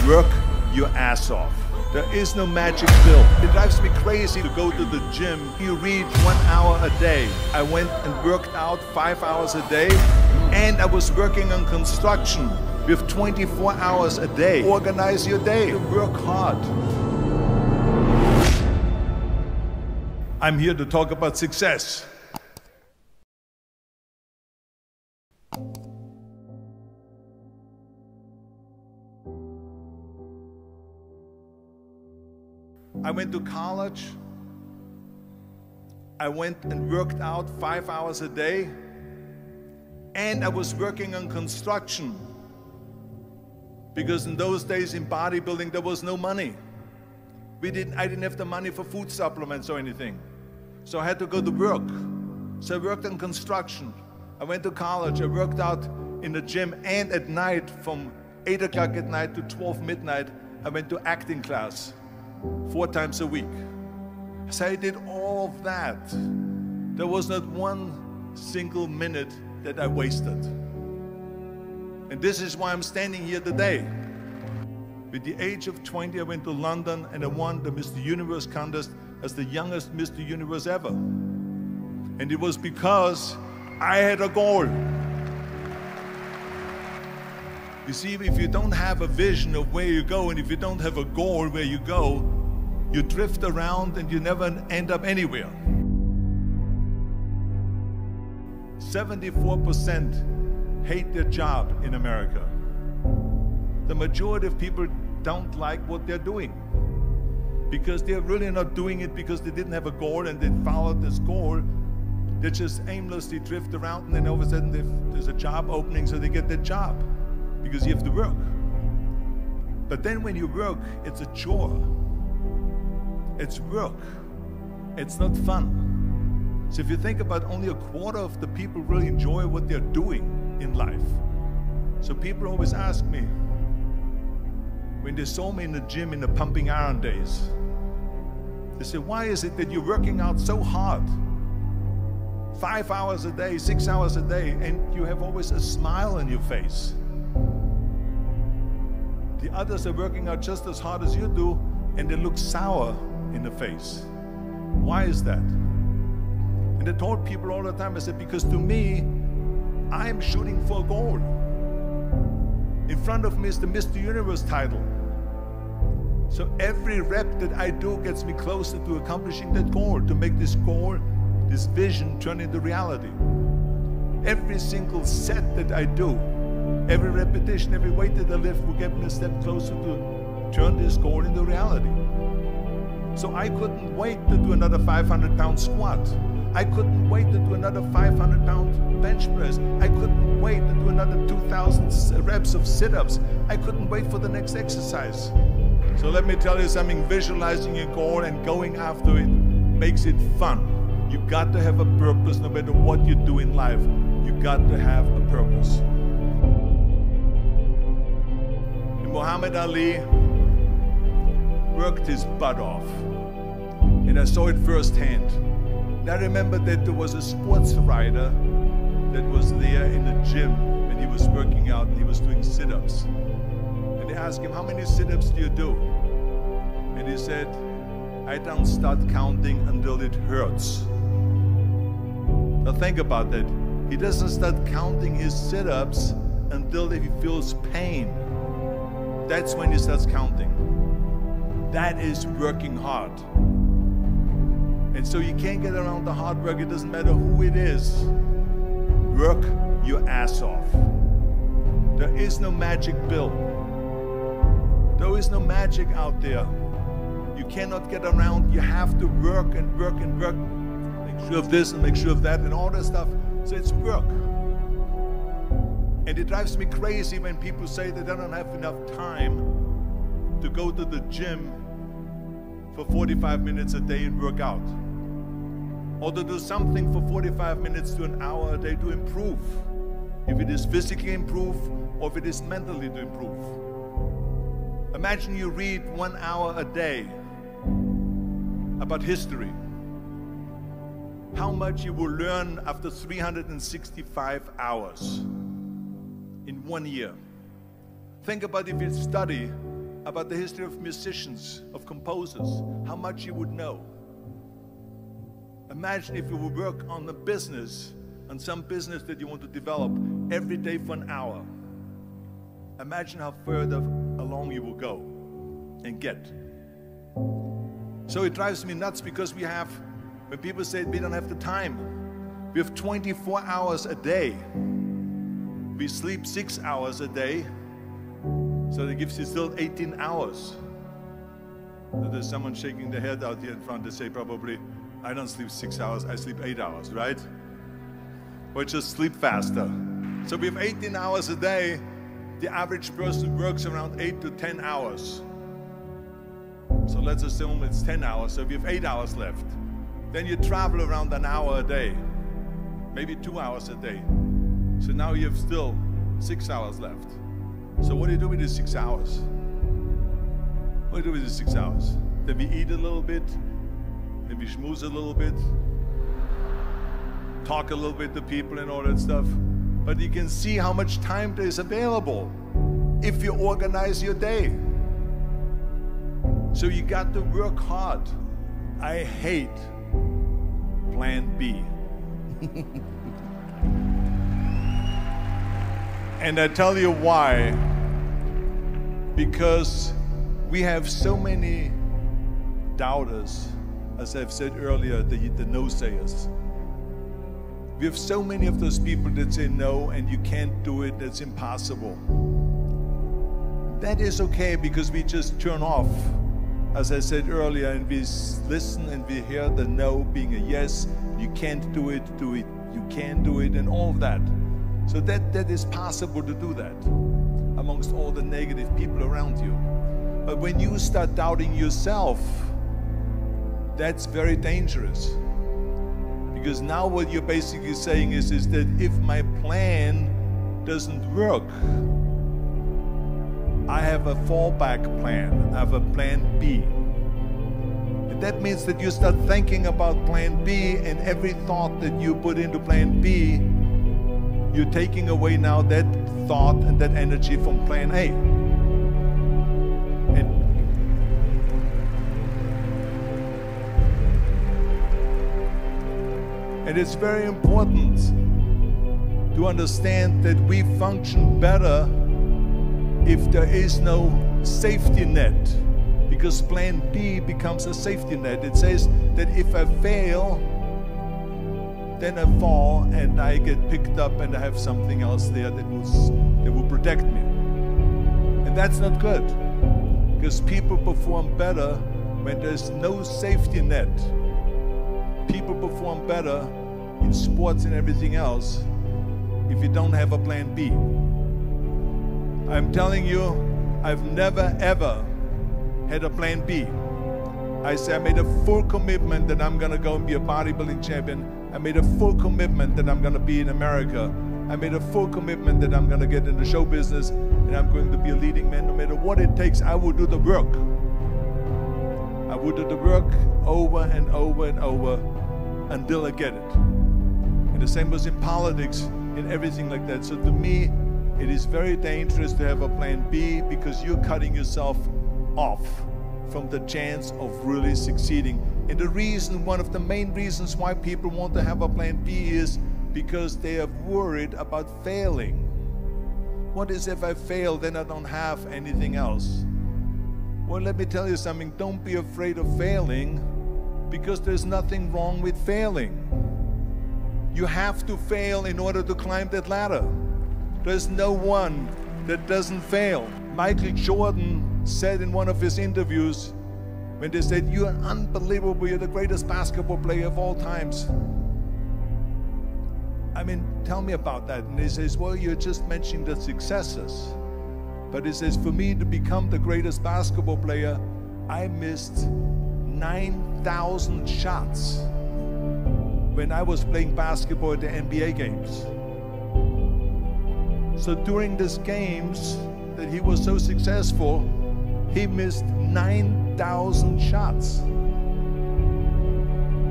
Work your ass off. There is no magic pill. It drives me crazy to go to the gym. You read 1 hour a day. I went and worked out 5 hours a day, and I was working on construction with 24 hours a day. Organize your day. Work hard. I'm here to talk about success. I went to college. I went and worked out 5 hours a day, and I was working on construction, because in those days in bodybuilding there was no money. I didn't have the money for food supplements or anything, so I had to go to work. So I worked on construction. I went to college. I worked out in the gym, and at night from 8 o'clock at night to 12 midnight I went to acting class 4 times a week. So I did all of that. There was not one single minute that I wasted. And this is why I'm standing here today. With the age of 20, I went to London and I won the Mr. Universe contest as the youngest Mr. Universe ever. And it was because I had a goal. You see, if you don't have a vision of where you go, and if you don't have a goal where you go, you drift around and you never end up anywhere. 74% hate their job in America. The majority of people don't like what they're doing, because they're really not doing it because they didn't have a goal and they followed this goal. They just aimlessly drift around, and then all of a sudden there's a job opening, so they get that job because you have to work. But then when you work, it's a chore. It's work. It's not fun. So if you think about, only a quarter of the people really enjoy what they're doing in life. So people always ask me, when they saw me in the gym in the pumping iron days, they say, why is it that you're working out so hard? 5 hours a day, 6 hours a day, and you have always a smile on your face. The others are working out just as hard as you do, and they look sour in the face. Why is that? And I told people all the time, I said, because to me, I'm shooting for a goal. In front of me is the Mr. Universe title. So every rep that I do gets me closer to accomplishing that goal, to make this goal, this vision, turn into reality. Every single set that I do, every repetition, every weight that I lift will get me a step closer to turn this goal into reality. So I couldn't wait to do another 500-pound squat. I couldn't wait to do another 500-pound bench press. I couldn't wait to do another 2,000 reps of sit-ups. I couldn't wait for the next exercise. So let me tell you something, visualizing your goal and going after it makes it fun. You got to have a purpose. No matter what you do in life, you got to have a purpose. And Muhammad Ali worked his butt off, and I saw it firsthand. And I remember that there was a sports writer that was there in the gym when he was working out, and he was doing sit-ups. And they asked him, how many sit-ups do you do? And he said, I don't start counting until it hurts. Now think about that. He doesn't start counting his sit-ups until he feels pain. That's when he starts counting. That is working hard. And so you can't get around the hard work. It doesn't matter who it is. Work your ass off. There is no magic pill. There is no magic out there. You cannot get around. You have to work and work and work. Make sure of this and make sure of that and all that stuff. So it's work. And it drives me crazy when people say that they don't have enough time to go to the gym for 45 minutes a day and work out, or to do something for 45 minutes to an hour a day to improve, if it is physically improve or if it is mentally to improve. Imagine you read 1 hour a day about history. How much you will learn after 365 hours in 1 year. Think about if you study about the history of musicians, of composers, how much you would know. Imagine if you would work on a business, on some business that you want to develop every day for an hour. Imagine how further along you will go and get. So it drives me nuts because when people say we don't have the time, we have 24 hours a day. We sleep 6 hours a day, so that gives you still 18 hours. So there's someone shaking their head out here in front. They say probably, I don't sleep 6 hours, I sleep 8 hours, right? Or just sleep faster. So we have 18 hours a day. The average person works around 8 to 10 hours. So let's assume it's 10 hours, so we have 8 hours left. Then you travel around an hour a day, maybe 2 hours a day. So now you have still 6 hours left. So what do you do with these 6 hours? What do you do with these 6 hours? Then we eat a little bit, then we schmooze a little bit, talk a little bit to people and all that stuff. But you can see how much time there is available if you organize your day. So you got to work hard. I hate plan B. And I tell you why. Because we have so many doubters, as I've said earlier, the no-sayers. We have so many of those people that say no and you can't do it, that's impossible. That is okay because we just turn off, as I said earlier, and we listen and we hear the no being a yes. You can't do it, you can do it, and all of that. So that is possible to do that amongst all the negative people around you. But when you start doubting yourself, that's very dangerous. Because now what you're basically saying is that if my plan doesn't work, I have a fallback plan, I have a plan B. And that means that you start thinking about plan B, and every thought that you put into plan B, you're taking away now that thought and that energy from plan A. And it's very important to understand that we function better if there is no safety net, because plan B becomes a safety net. It says that if I fail, then I fall and I get picked up and I have something else there that will protect me. And that's not good, because people perform better when there's no safety net. People perform better in sports and everything else if you don't have a plan B. I'm telling you, I've never ever had a plan B. I made a full commitment that I'm gonna go and be a bodybuilding champion. I made a full commitment that I'm gonna be in America. I made a full commitment that I'm gonna get in the show business and I'm going to be a leading man. No matter what it takes, I will do the work. I will do the work over and over and over until I get it. And the same was in politics, in everything like that. So to me, it is very dangerous to have a plan B, because you're cutting yourself off from the chance of really succeeding. And the reason, one of the main reasons why people want to have a plan B is because they are worried about failing. What is if I fail, then I don't have anything else? Well, let me tell you something, don't be afraid of failing, because there's nothing wrong with failing. You have to fail in order to climb that ladder. There's no one that doesn't fail. Michael Jordan said in one of his interviews, when they said, "You're unbelievable, you're the greatest basketball player of all times." I mean, tell me about that. And he says, well, you're just mentioning the successes. But he says, for me to become the greatest basketball player, I missed 9,000 shots when I was playing basketball at the NBA games. So during these games that he was so successful, he missed 9,000 shots.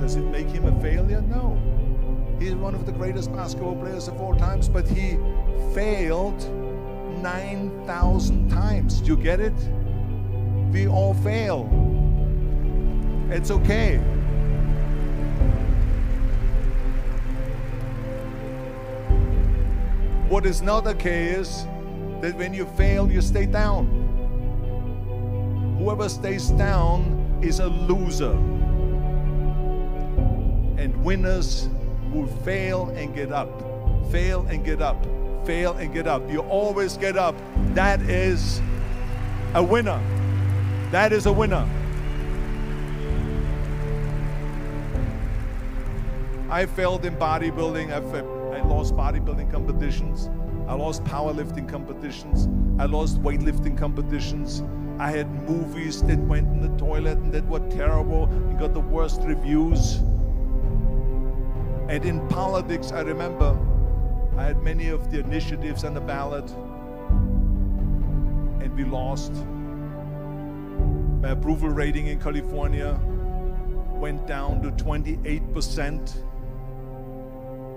Does it make him a failure? No. He's one of the greatest basketball players of all times, but he failed 9,000 times. Do you get it? We all fail. It's okay. What is not okay is that when you fail, you stay down. Whoever stays down is a loser. And winners will fail and get up. Fail and get up. Fail and get up. You always get up. That is a winner. That is a winner. I failed in bodybuilding. I lost bodybuilding competitions. I lost powerlifting competitions. I lost weightlifting competitions. I had movies that went in the toilet and that were terrible and got the worst reviews. And in politics, I remember I had many of the initiatives on the ballot, and we lost. My approval rating in California went down to 28%,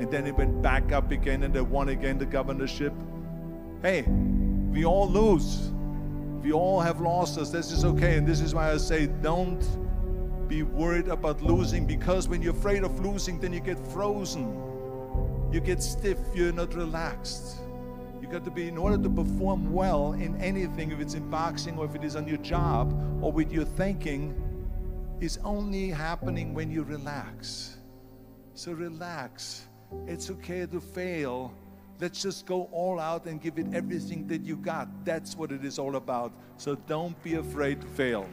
and then it went back up again, and I won again the governorship. Hey, we all lose. We all have losses. This is okay, and this is why I say don't be worried about losing, because when you're afraid of losing, then you get frozen. You get stiff, you're not relaxed. You got to be, in order to perform well in anything, if it's in boxing or if it is on your job or with your thinking, is only happening when you relax. So relax. It's okay to fail. Let's just go all out and give it everything that you got. That's what it is all about. So don't be afraid to fail.